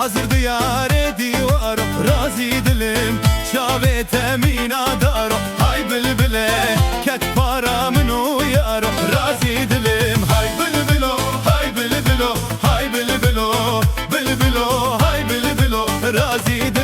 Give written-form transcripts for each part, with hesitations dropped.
hazır diyar ediyor razı dilim şavet emina daro hay bülbüle ket paramın uyar razı dilim hay bülbülo hay bülbülo hay bülbülo bülbülo hay bülbülo razı dilim.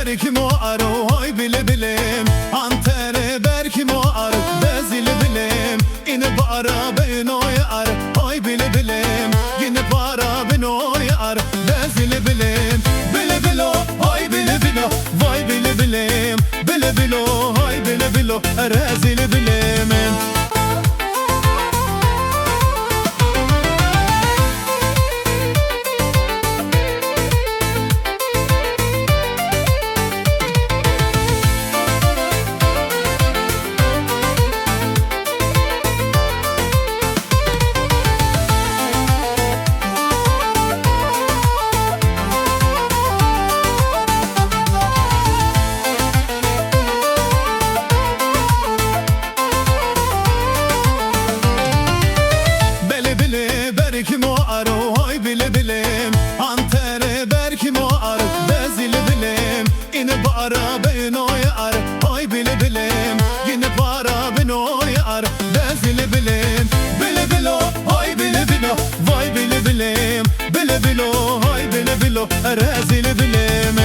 Berkim o aro hay bile bilim Antere berkim o aro bezili bilim İne bara ben o yar hay bile bilim Yine bara ben o yar bezili bilim Bile bilo hay bile bilo vay bile bilim Bile bilo hay bile bilo rezili bilim. Berkim o aro hay bile bilim Antere berkim o aro bezili bilim İne bara ben o yar hay bile bilim Yine bara ben o yar bezili bilim Bile bilo hay bile bilo vay bile bilim Bile bilo hay bile bilo rezili bilim.